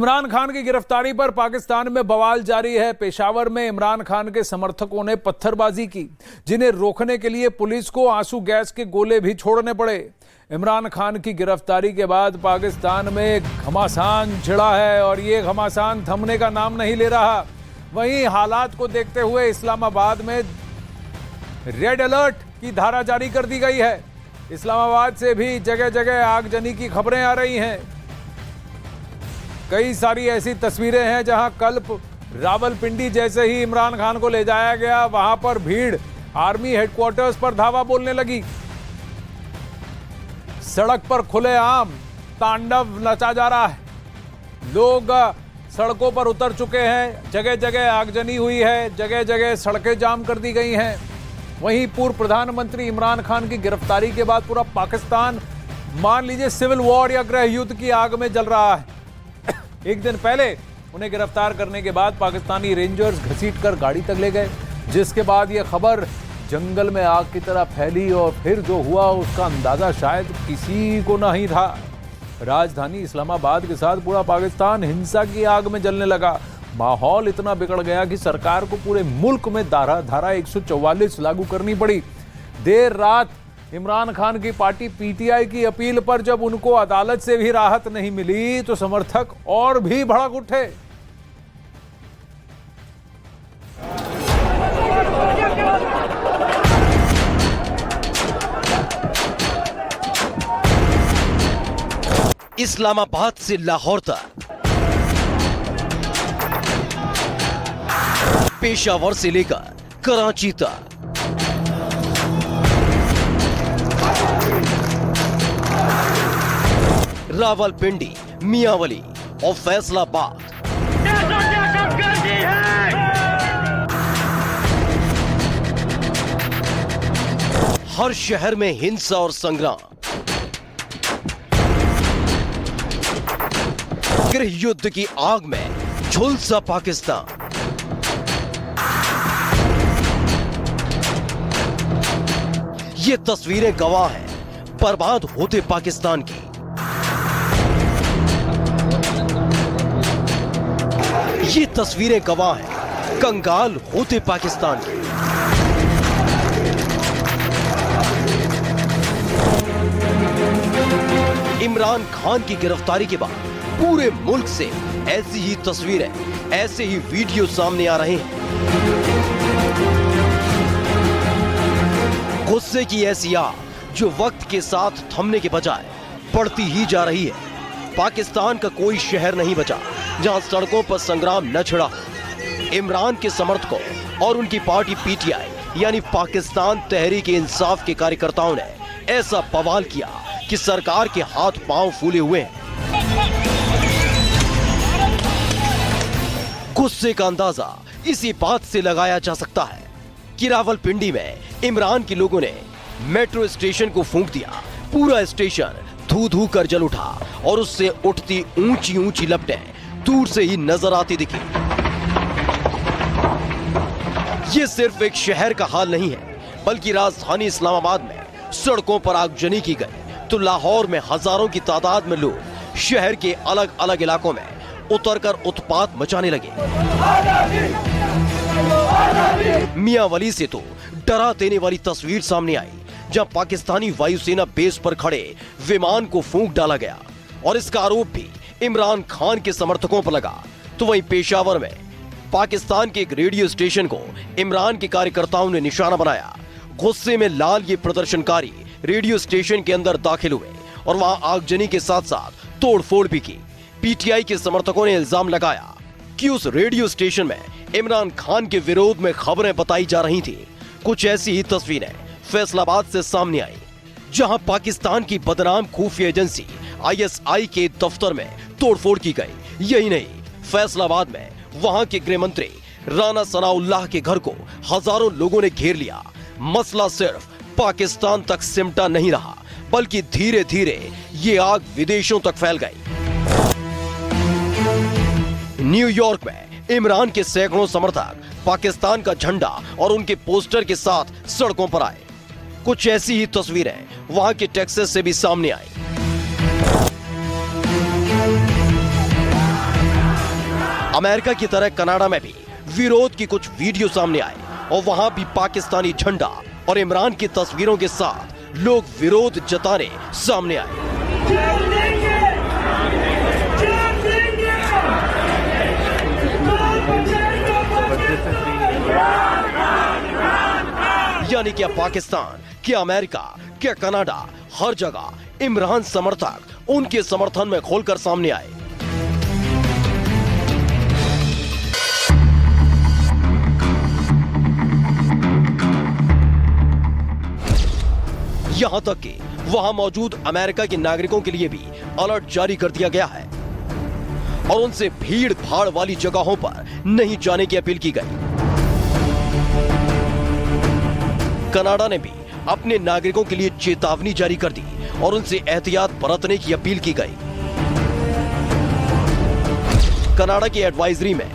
इमरान खान की गिरफ्तारी पर पाकिस्तान में बवाल जारी है। पेशावर में इमरान खान के समर्थकों ने पत्थरबाजी की, जिन्हें रोकने के लिए पुलिस को आंसू गैस के गोले भी छोड़ने पड़े। इमरान खान की गिरफ्तारी के बाद पाकिस्तान में घमासान छिड़ा है और ये घमासान थमने का नाम नहीं ले रहा। वहीं हालात को देखते हुए इस्लामाबाद में रेड अलर्ट की धारा जारी कर दी गई है। इस्लामाबाद से भी जगह जगह आगजनी की खबरें आ रही हैं। कई सारी ऐसी तस्वीरें हैं जहां कल रावलपिंडी जैसे ही इमरान खान को ले जाया गया, वहां पर भीड़ आर्मी हेडक्वार्टर्स पर धावा बोलने लगी। सड़क पर खुलेआम तांडव नचा जा रहा है। लोग सड़कों पर उतर चुके हैं, जगह जगह आगजनी हुई है, जगह जगह सड़कें जाम कर दी गई हैं। वहीं पूर्व प्रधानमंत्री इमरान खान की गिरफ्तारी के बाद पूरा पाकिस्तान मान लीजिए सिविल वॉर या गृह युद्ध की आग में जल रहा है। एक दिन पहले उन्हें गिरफ्तार करने के बाद पाकिस्तानी रेंजर्स घसीटकर गाड़ी तक ले गए, जिसके बाद यह खबर जंगल में आग की तरह फैली और फिर जो हुआ उसका अंदाजा शायद किसी को नहीं था। राजधानी इस्लामाबाद के साथ पूरा पाकिस्तान हिंसा की आग में जलने लगा। माहौल इतना बिगड़ गया कि सरकार को पूरे मुल्क में धारा 144 लागू करनी पड़ी। देर रात इमरान खान की पार्टी पीटीआई की अपील पर जब उनको अदालत से भी राहत नहीं मिली तो समर्थक और भी भड़क उठे। इस्लामाबाद से लाहौर तक, पेशावर से लेकर कराची तक, रावलपिंडी, मियांवली और फैसलाबाद, हर शहर में हिंसा और संग्राम। गृह युद्ध की आग में झुलसा पाकिस्तान। ये तस्वीरें गवाह हैं बर्बाद होते पाकिस्तान की। ये तस्वीरें गवाह हैं कंगाल होते पाकिस्तान की। इमरान खान की गिरफ्तारी के बाद पूरे मुल्क से ऐसी ही तस्वीरें, ऐसे ही वीडियो सामने आ रहे हैं। गुस्से की ऐसी आग जो वक्त के साथ थमने के बजाय बढ़ती ही जा रही है। पाकिस्तान का कोई शहर नहीं बचा जहां सड़कों पर संग्राम न छिड़ा हो। इमरान के समर्थकों और उनकी पार्टी पीटीआई यानी पाकिस्तान तहरीक-ए-इंसाफ के कार्यकर्ताओं ने ऐसा बवाल किया कि सरकार के हाथ पांव फूले हुए हैं। गुस्से का अंदाजा इसी बात से लगाया जा सकता है कि रावलपिंडी में इमरान के लोगों ने मेट्रो स्टेशन को फूंक दिया। पूरा स्टेशन धू धू कर जल उठा और उससे उठती ऊंची ऊंची लपटें दूर से ही नजर आती दिखी। ये सिर्फ एक शहर का हाल नहीं है, बल्कि राजधानी इस्लामाबाद में सड़कों पर आगजनी की गई तो लाहौर में हजारों की तादाद में लोग शहर के अलग अलग इलाकों में उतरकर उत्पात मचाने लगे। मियांवली से तो डरा देने वाली तस्वीर सामने आई, जहां पाकिस्तानी वायुसेना बेस पर खड़े विमान को फूंक डाला गया और इसका आरोप भी इमरान खान के समर्थकों पर लगा। तो वहीं पेशावर में पाकिस्तान के एक रेडियो स्टेशन को इमरान के कार्यकर्ताओं ने निशाना बनाया। गुस्से में लाल ये प्रदर्शनकारी रेडियो स्टेशन के अंदर दाखिल हुए और वहां आगजनी के साथ साथ तोड़फोड़ भी की। पीटीआई के समर्थकों ने इल्जाम लगाया कि उस रेडियो स्टेशन में इमरान खान के विरोध में खबरें बताई जा रही थी। कुछ ऐसी ही तस्वीरें फैसलाबाद से सामने आई, जहां पाकिस्तान की बदनाम खुफिया एजेंसी आईएसआई के दफ्तर में तोड़फोड़ की गई। यही नहीं, फैसलाबाद में वहां के गृह मंत्री राना सनाउल्लाह के घर को हजारों लोगों ने घेर लिया। मसला सिर्फ पाकिस्तान तक सिमटा नहीं रहा, बल्कि धीरे धीरे ये आग विदेशों तक फैल गई। न्यूयॉर्क में इमरान के सैकड़ों समर्थक पाकिस्तान का झंडा और उनके पोस्टर के साथ सड़कों पर आए। कुछ ऐसी ही तस्वीरें वहां के टेक्सास से भी सामने आई। अमेरिका की तरह कनाडा में भी विरोध की कुछ वीडियो सामने आए और वहां भी पाकिस्तानी झंडा और इमरान की तस्वीरों के साथ लोग विरोध जताने सामने आए। यानी क्या पाकिस्तान, क्या अमेरिका, क्या कनाडा, हर जगह इमरान समर्थक उनके समर्थन में खोलकर सामने आए। यहां तक कि वहां मौजूद अमेरिका के नागरिकों के लिए भी अलर्ट जारी कर दिया गया है और उनसे भीड़ भाड़ वाली जगहों पर नहीं जाने की अपील की गई। कनाडा ने भी अपने नागरिकों के लिए चेतावनी जारी कर दी और उनसे एहतियात बरतने की अपील की गई। कनाडा की एडवाइजरी में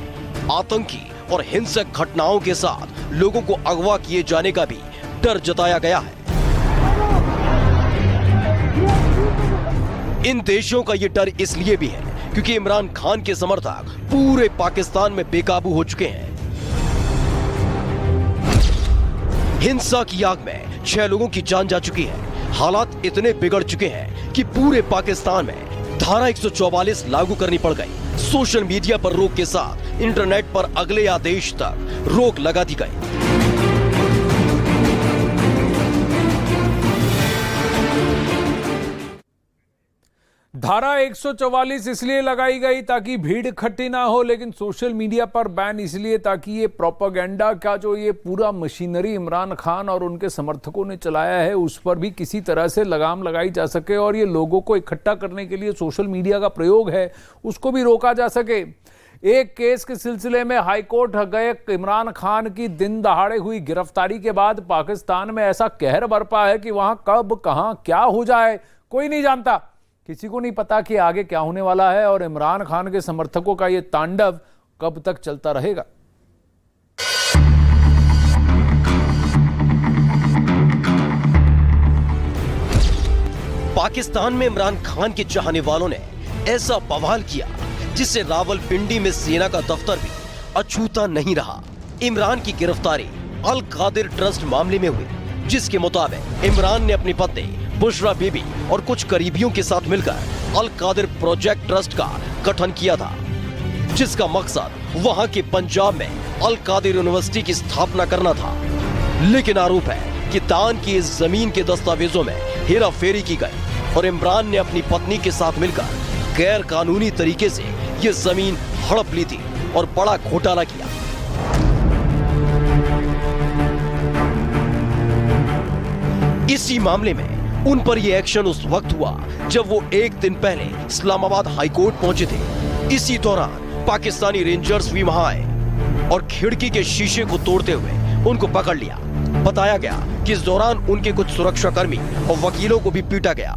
आतंकी और हिंसक घटनाओं के साथ लोगों को अगवा किए जाने का भी डर जताया गया है। इन देशों का यह डर इसलिए भी है क्योंकि इमरान खान के समर्थक पूरे पाकिस्तान में बेकाबू हो चुके हैं। हिंसा की आग में 6 लोगों की जान जा चुकी है। हालात इतने बिगड़ चुके हैं कि पूरे पाकिस्तान में धारा 144 लागू करनी पड़ गई। सोशल मीडिया पर रोक के साथ इंटरनेट पर अगले आदेश तक रोक लगा दी गई। धारा 144 इसलिए लगाई गई ताकि भीड़ इकट्ठी ना हो, लेकिन सोशल मीडिया पर बैन इसलिए ताकि ये प्रोपेगेंडा का जो ये पूरा मशीनरी इमरान खान और उनके समर्थकों ने चलाया है उस पर भी किसी तरह से लगाम लगाई जा सके और ये लोगों को इकट्ठा करने के लिए सोशल मीडिया का प्रयोग है उसको भी रोका जा सके। एक केस के सिलसिले में हाईकोर्ट गए इमरान खान की दिन दहाड़े हुई गिरफ्तारी के बाद पाकिस्तान में ऐसा कहर बरपा है कि वहां कब कहां क्या हो जाए कोई नहीं जानता। किसी को नहीं पता कि आगे क्या होने वाला है और इमरान खान के समर्थकों का यह तांडव कब तक चलता रहेगा। पाकिस्तान में इमरान खान के चाहने वालों ने ऐसा बवाल किया जिससे रावलपिंडी में सेना का दफ्तर भी अछूता नहीं रहा। इमरान की गिरफ्तारी अल कादिर ट्रस्ट मामले में हुई, जिसके मुताबिक इमरान ने अपनी पत्नी बुशरा बीबी और कुछ करीबियों के साथ मिलकर अल कादिर प्रोजेक्ट ट्रस्ट का गठन किया था, जिसका मकसद वहां के पंजाब में अल कादिर यूनिवर्सिटी की स्थापना करना था। लेकिन आरोप है कि दान की इस जमीन के दस्तावेजों में हेरा फेरी की गई और इमरान ने अपनी पत्नी के साथ मिलकर गैर कानूनी तरीके से ये जमीन हड़प ली थी और बड़ा घोटाला किया। इसी मामले में उन पर यह एक्शन उस वक्त हुआ जब वो एक दिन पहले इस्लामाबाद हाईकोर्ट पहुंचे थे। इसी दौरान पाकिस्तानी रेंजर्स भी वहां आए और खिड़की के शीशे को तोड़ते हुए उनको पकड़ लिया। बताया गया कि इस दौरान उनके कुछ सुरक्षाकर्मी और वकीलों को भी पीटा गया।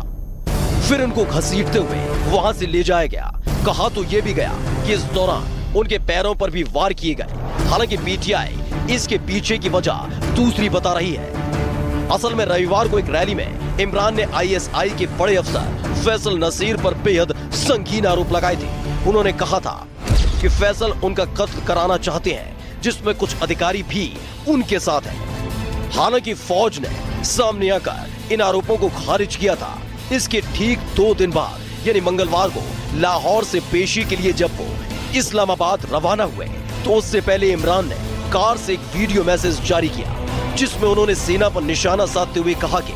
फिर उनको घसीटते हुए वहां से ले जाया गया। कहा तो यह भी गया कि इस दौरान उनके पैरों पर भी वार किए गए। हालांकि पीटीआई इसके पीछे की वजह दूसरी बता रही है। असल में रविवार को एक रैली में इमरान ने आईएसआई के बड़े अफसर फैसल नसीर पर बेहद संगीन आरोप लगाए थे। उन्होंने कहा था कि फैसल उनका कत्ल कराना चाहते हैं, जिसमें कुछ अधिकारी भी उनके साथ हैं। हालांकि फौज ने सामने आकर इन आरोपों को खारिज किया था। इसके ठीक 2 दिन बाद यानी मंगलवार को लाहौर से पेशी के लिए जब वो इस्लामाबाद रवाना हुए तो उससे पहले इमरान ने कार से एक वीडियो मैसेज जारी किया, जिसमें उन्होंने सेना पर निशाना साधते हुए कहा कि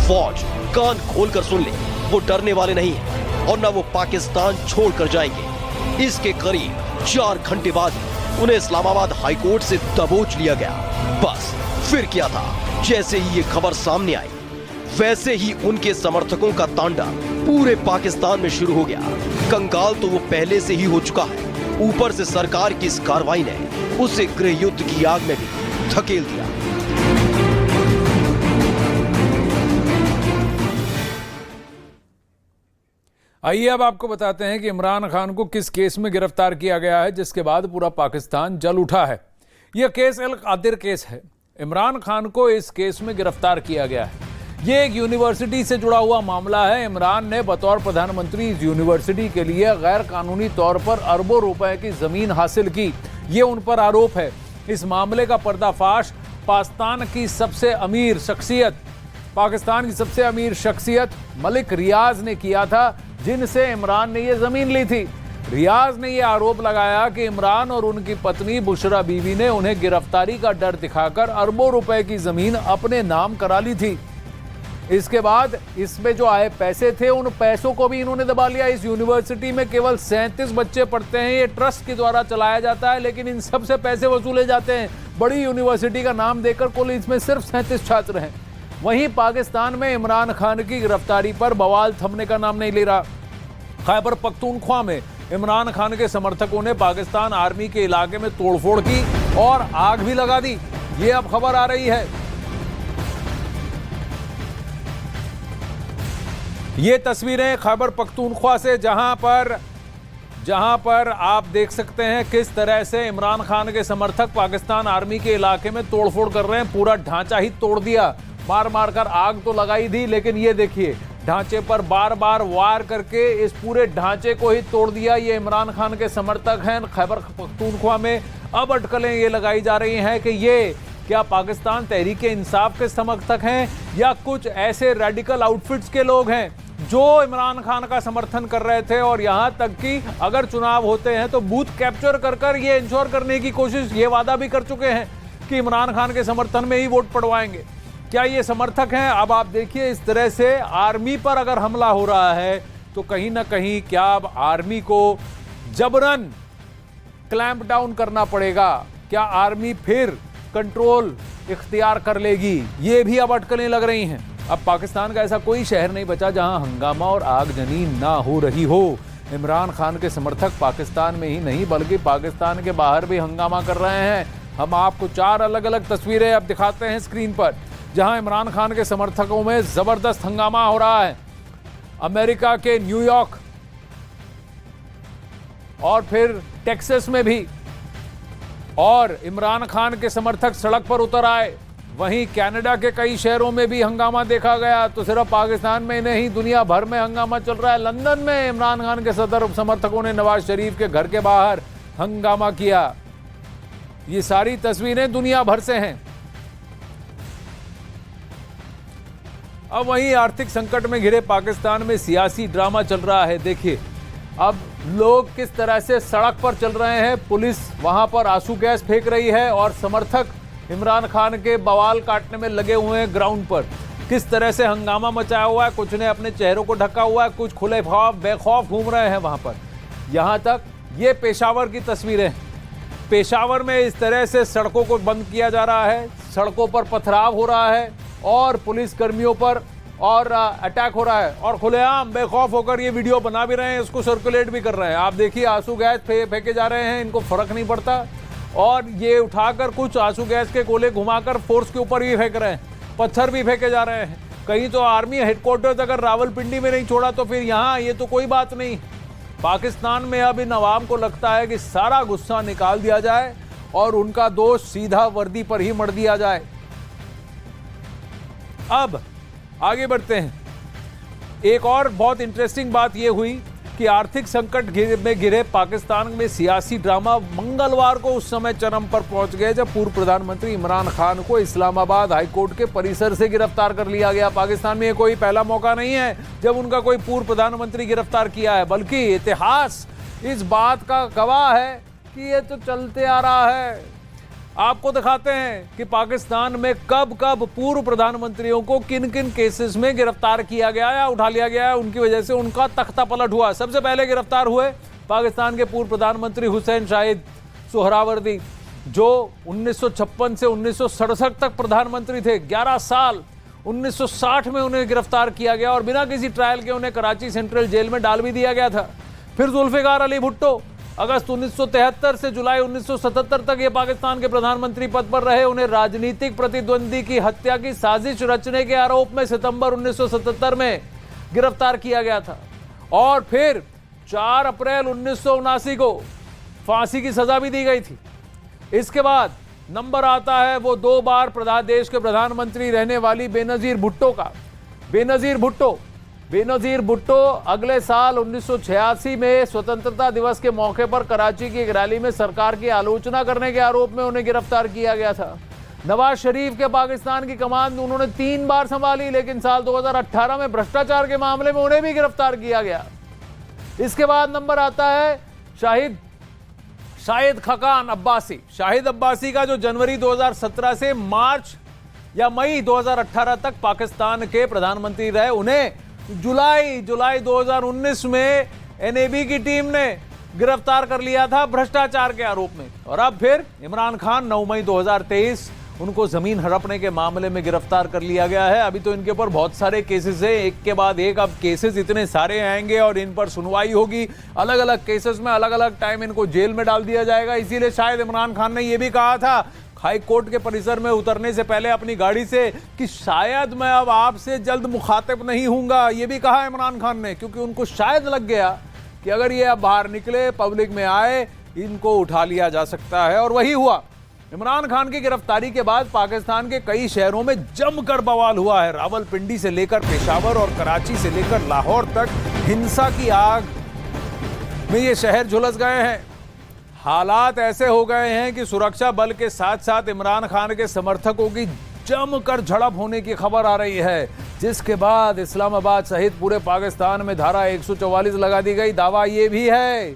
फौज कान खोलकर सुन ले, वो डरने वाले नहीं है और न वो पाकिस्तान छोड़कर जाएंगे। इसके करीब 4 घंटे बाद उन्हें इस्लामाबाद हाईकोर्ट से दबोच लिया गया। बस फिर क्या था, जैसे ही ये खबर सामने आई वैसे ही उनके समर्थकों का तांडव पूरे पाकिस्तान में शुरू हो गया। कंगाल तो वो पहले से ही हो चुका है, ऊपर से सरकार की इस कार्रवाई ने उसे गृह युद्ध की आग में भी धकेल दिया। आइए अब आपको बताते हैं कि इमरान खान को किस केस में गिरफ्तार किया गया है, जिसके बाद पूरा पाकिस्तान जल उठा है। यह केस अल कादिर केस है। इमरान खान को इस केस में गिरफ्तार किया गया है। ये एक यूनिवर्सिटी से जुड़ा हुआ मामला है। इमरान ने बतौर प्रधानमंत्री इस यूनिवर्सिटी के लिए गैर कानूनी तौर पर अरबों रुपए की जमीन हासिल की, ये उन पर आरोप है। इस मामले का पर्दाफाश पाकिस्तान की सबसे अमीर शख्सियत मलिक रियाज ने किया था, जिनसे इमरान ने ये जमीन ली थी। रियाज ने यह आरोप लगाया कि इमरान और उनकी पत्नी बुशरा बीवी ने उन्हें गिरफ्तारी का डर दिखाकर अरबों रुपए की जमीन अपने नाम करा ली थी। इसके बाद इसमें जो आए पैसे थे, उन पैसों को भी इन्होंने दबा लिया। इस यूनिवर्सिटी में केवल 37 बच्चे पढ़ते हैं। ये ट्रस्ट के द्वारा चलाया जाता है, लेकिन इन सबसे पैसे वसूले जाते हैं। बड़ी यूनिवर्सिटी का नाम देकर कुल इसमें सिर्फ 37 छात्र हैं। वहीं पाकिस्तान में इमरान खान की गिरफ्तारी पर बवाल थमने का नाम नहीं ले रहा। खैबर पख्तूनख्वा में इमरान खान के समर्थकों ने पाकिस्तान आर्मी के इलाके में तोड़फोड़ की और आग भी लगा दी। ये अब खबर आ रही है। ये तस्वीरें खैबर पख्तूनख्वा से, जहां पर आप देख सकते हैं किस तरह से इमरान खान के समर्थक पाकिस्तान आर्मी के इलाके में तोड़फोड़ कर रहे हैं। पूरा ढांचा ही तोड़ दिया, मार मार कर आग तो लगाई थी, लेकिन ये देखिए ढांचे पर बार बार वार करके इस पूरे ढांचे को ही तोड़ दिया। ये इमरान खान के समर्थक हैं खैबर पख्तूनख्वा में। अब अटकलें ये लगाई जा रही हैं कि ये क्या पाकिस्तान तहरीक इंसाफ के समर्थक हैं या कुछ ऐसे रेडिकल आउटफिट्स के लोग हैं जो इमरान खान का समर्थन कर रहे थे, और यहां तक कि अगर चुनाव होते हैं तो बूथ कैप्चर कर ये इंश्योर करने की कोशिश, ये वादा भी कर चुके हैं कि इमरान खान के समर्थन में ही वोट पड़वाएंगे। क्या ये समर्थक हैं? अब आप देखिए इस तरह से आर्मी पर अगर हमला हो रहा है तो कहीं ना कहीं क्या अब आर्मी को जबरन क्लैंप डाउन करना पड़ेगा? क्या आर्मी फिर कंट्रोल इख्तियार कर लेगी? ये भी अब अटकलें लग रही हैं। अब पाकिस्तान का ऐसा कोई शहर नहीं बचा जहां हंगामा और आगजनी ना हो रही हो। इमरान खान के समर्थक पाकिस्तान में ही नहीं बल्कि पाकिस्तान के बाहर भी हंगामा कर रहे हैं। हम आपको 4 अलग अलग तस्वीरें अब दिखाते हैं स्क्रीन पर, जहां इमरान खान के समर्थकों में जबरदस्त हंगामा हो रहा है। अमेरिका के न्यूयॉर्क और फिर टेक्सास में भी, और इमरान खान के समर्थक सड़क पर उतर आए। वहीं कनाडा के कई शहरों में भी हंगामा देखा गया। तो सिर्फ पाकिस्तान में नहीं, दुनिया भर में हंगामा चल रहा है। लंदन में इमरान खान के सदर समर्थकों ने नवाज शरीफ के घर के बाहर हंगामा किया। ये सारी तस्वीरें दुनिया भर से हैं। अब वहीं आर्थिक संकट में घिरे पाकिस्तान में सियासी ड्रामा चल रहा है। देखिए अब लोग किस तरह से सड़क पर चल रहे हैं, पुलिस वहां पर आंसू गैस फेंक रही है और समर्थक इमरान खान के बवाल काटने में लगे हुए हैं। ग्राउंड पर किस तरह से हंगामा मचाया हुआ है, कुछ ने अपने चेहरों को ढका हुआ है, कुछ खुले बेखौफ घूम रहे हैं वहां पर। यहां तक ये पेशावर की तस्वीरें, पेशावर में इस तरह से सड़कों को बंद किया जा रहा है, सड़कों पर पथराव हो रहा है और पुलिस कर्मियों पर और अटैक हो रहा है, और खुलेआम बेखौफ होकर ये वीडियो बना भी रहे हैं, इसको सर्कुलेट भी कर रहे हैं। आप देखिए आंसू गैस फेंके जा रहे हैं, इनको फर्क नहीं पड़ता, और ये उठाकर कुछ आंसू गैस के गोले घुमाकर फोर्स के ऊपर भी फेंक रहे हैं, पत्थर भी फेंके जा रहे हैं। कहीं तो आर्मी हेडक्वार्टर्स अगर रावलपिंडी में नहीं छोड़ा तो फिर यहाँ ये तो कोई बात नहीं। पाकिस्तान में अब इन अवाम को लगता है कि सारा गुस्सा निकाल दिया जाए और उनका दोष सीधा वर्दी पर ही मढ़ दिया जाए। अब आगे बढ़ते हैं। एक और बहुत इंटरेस्टिंग बात यह हुई कि आर्थिक संकट में घिरे पाकिस्तान में सियासी ड्रामा मंगलवार को उस समय चरम पर पहुंच गए जब पूर्व प्रधानमंत्री इमरान खान को इस्लामाबाद हाईकोर्ट के परिसर से गिरफ्तार कर लिया गया। पाकिस्तान में ये कोई पहला मौका नहीं है जब उनका कोई पूर्व प्रधानमंत्री गिरफ्तार किया है, बल्कि इतिहास इस बात का गवाह है कि ये तो चलते आ रहा है। आपको दिखाते हैं कि पाकिस्तान में कब कब पूर्व प्रधानमंत्रियों को किन किन केसेस में गिरफ्तार किया गया या उठा लिया गया है, उनकी वजह से उनका तख्ता पलट हुआ। सबसे पहले गिरफ्तार हुए पाकिस्तान के पूर्व प्रधानमंत्री हुसैन शाहिद सुहरावर्दी, जो 1956 से 1967 तक प्रधानमंत्री थे, 11 साल। 1960 में उन्हें गिरफ्तार किया गया और बिना किसी ट्रायल के उन्हें कराची सेंट्रल जेल में डाल भी दिया गया था। फिर जुल्फिकार अली भुट्टो, अगस्त 1973 से जुलाई 1977 तक ये पाकिस्तान के प्रधानमंत्री पद पर रहे। उन्हें राजनीतिक प्रतिद्वंदी की हत्या की साजिश रचने के आरोप में सितंबर 1977 में गिरफ्तार किया गया था और फिर 4 अप्रैल 1979 को फांसी की सजा भी दी गई थी। इसके बाद नंबर आता है वो 2 बार देश के प्रधानमंत्री रहने वाली बेनजीर भुट्टो का। बेनजीर भुट्टो अगले साल 1986 में स्वतंत्रता दिवस के मौके पर कराची की एक रैली में सरकार की आलोचना करने के आरोप में उन्हें गिरफ्तार किया गया था। नवाज शरीफ के पाकिस्तान की कमान उन्होंने 3 बार संभाली, लेकिन साल 2018 में भ्रष्टाचार के मामले में उन्हें भी गिरफ्तार किया गया। इसके बाद नंबर आता है शाहिद खकान अब्बासी। शाहिद अब्बासी का जो जनवरी 2017 से मार्च या मई 2018 तक पाकिस्तान के प्रधानमंत्री रहे, उन्हें जुलाई 2019 में एनएबी की टीम ने गिरफ्तार कर लिया था भ्रष्टाचार के आरोप में। और अब फिर इमरान खान 9 मई 2023 उनको जमीन हड़पने के मामले में गिरफ्तार कर लिया गया है। अभी तो इनके ऊपर बहुत सारे केसेस हैं, एक के बाद एक अब केसेस इतने सारे आएंगे और इन पर सुनवाई होगी। अलग अलग केसेस में अलग अलग टाइम इनको जेल में डाल दिया जाएगा। इसीलिए शायद इमरान खान ने यह भी कहा था हाई कोर्ट के परिसर में उतरने से पहले अपनी गाड़ी से कि शायद मैं अब आपसे जल्द मुखातिब नहीं हूंगा। ये भी कहा इमरान खान ने, क्योंकि उनको शायद लग गया कि अगर ये अब बाहर निकले, पब्लिक में आए, इनको उठा लिया जा सकता है। और वही हुआ। इमरान खान की गिरफ्तारी के बाद पाकिस्तान के कई शहरों में जमकर बवाल हुआ है। रावलपिंडी से लेकर पेशावर और कराची से लेकर लाहौर तक हिंसा की आग में ये शहर झुलस गए हैं। हालात ऐसे हो गए हैं कि सुरक्षा बल के साथ साथ इमरान खान के समर्थकों की जमकर झड़प होने की खबर आ रही है, जिसके बाद इस्लामाबाद सहित पूरे पाकिस्तान में धारा 144 लगा दी गई। दावा ये भी है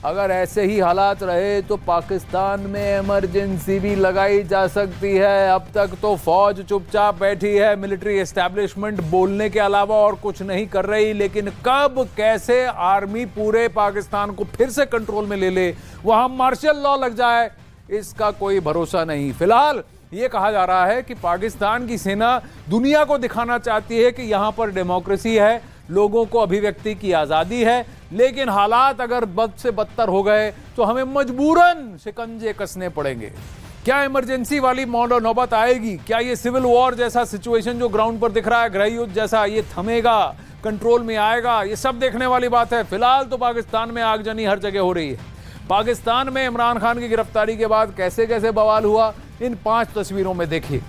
अगर ऐसे ही हालात रहे तो पाकिस्तान में इमरजेंसी भी लगाई जा सकती है। अब तक तो फौज चुपचाप बैठी है, मिलिट्री एस्टैब्लिशमेंट बोलने के अलावा और कुछ नहीं कर रही। लेकिन कब कैसे आर्मी पूरे पाकिस्तान को फिर से कंट्रोल में ले ले, वहां मार्शल लॉ लग जाए, इसका कोई भरोसा नहीं। फिलहाल ये कहा जा रहा है कि पाकिस्तान की सेना दुनिया को दिखाना चाहती है कि यहां पर डेमोक्रेसी है, लोगों को अभिव्यक्ति की आजादी है। लेकिन हालात अगर बद से बदतर हो गए तो हमें मजबूरन शिकंजे कसने पड़ेंगे। क्या इमरजेंसी वाली नौबत आएगी? क्या ये सिविल वॉर जैसा सिचुएशन जो ग्राउंड पर दिख रहा है, गृह युद्ध जैसा, ये थमेगा, कंट्रोल में आएगा? ये सब देखने वाली बात है। फिलहाल तो पाकिस्तान में आगजनी हर जगह हो रही है। पाकिस्तान में इमरान खान की गिरफ्तारी के बाद कैसे कैसे बवाल हुआ, इन 5 तस्वीरों में देखिए।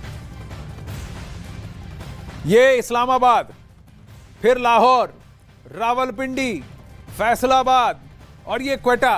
ये इस्लामाबाद, फिर लाहौर, रावलपिंडी, फैसलाबाद और ये क्वेटा।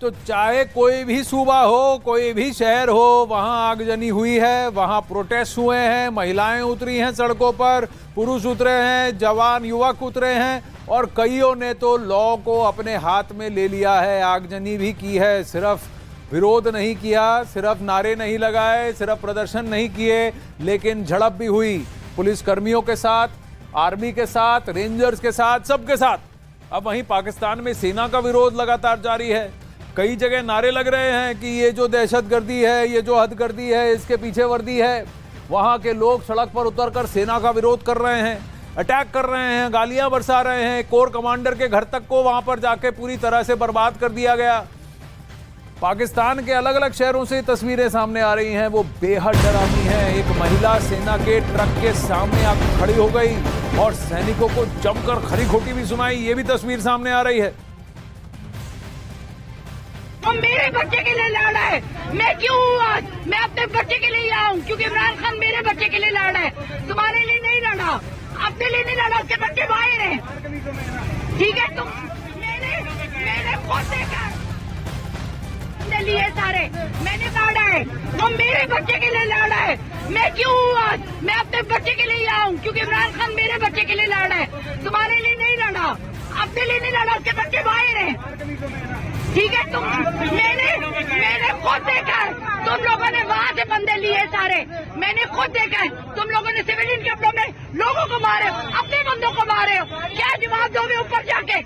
तो चाहे कोई भी सूबा हो, कोई भी शहर हो, वहां आगजनी हुई है, वहां प्रोटेस्ट हुए हैं, महिलाएं उतरी हैं सड़कों पर, पुरुष उतरे हैं, जवान युवक उतरे हैं और कईयों ने तो लॉ को अपने हाथ में ले लिया है, आगजनी भी की है। सिर्फ विरोध नहीं किया, सिर्फ नारे नहीं लगाए, सिर्फ प्रदर्शन नहीं किए, लेकिन झड़प भी हुई पुलिस कर्मियों के साथ, आर्मी के साथ, रेंजर्स के साथ, सबके साथ। अब वहीं पाकिस्तान में सेना का विरोध लगातार जारी है। कई जगह नारे लग रहे हैं कि ये जो दहशतगर्दी है, ये जो हदगर्दी है, इसके पीछे वर्दी है। वहां के लोग सड़क पर उतरकर सेना का विरोध कर रहे हैं, अटैक कर रहे हैं, गालियां बरसा रहे हैं। कोर कमांडर के घर तक को वहां पर जाके पूरी तरह से बर्बाद कर दिया गया। पाकिस्तान के अलग अलग शहरों से तस्वीरें सामने आ रही हैं, वो बेहद डरावनी हैं। एक महिला सेना के ट्रक के सामने आकर खड़ी हो गई और सैनिकों को जमकर खरी खोटी भी सुनाई, ये भी तस्वीर सामने आ रही है। तो मेरे बच्चे के लिए लड़ रहा है, मैं क्यों आज मैं अपने बच्चे के लिए आऊं, क्योंकि इमरान खान मेरे बच्चे के लिए लड़ रहा है, तुम्हारे लिए नहीं लड़ा, अपने लिए नहीं लड़ा, उसके बच्चे बाहर हैं, ठीक है। तुम मैंने खुद देखा लिए सारे, मैंने लड़ा है, तो मेरे बच्चे के लिए लड़ रहा है, मैं क्यों आज मैं अपने बच्चे के लिए आऊं, क्योंकि इमरान खान मेरे बच्चे के लिए लड़ रहा है, तुम्हारे लिए नहीं लड़ा, अपने लिए नहीं लड़ा, उसके बच्चे बाहर हैं, ठीक है। तुम मैंने खुद देखा है, तुम लोगों ने वहां से बंदे लिए सारे, मैंने खुद देखा है, तुम लोगों ने सिविलियन कपड़ों में लोगों को मारे, अपने बंदों को मारे हो, क्या जवाब दोगे ऊपर जाके?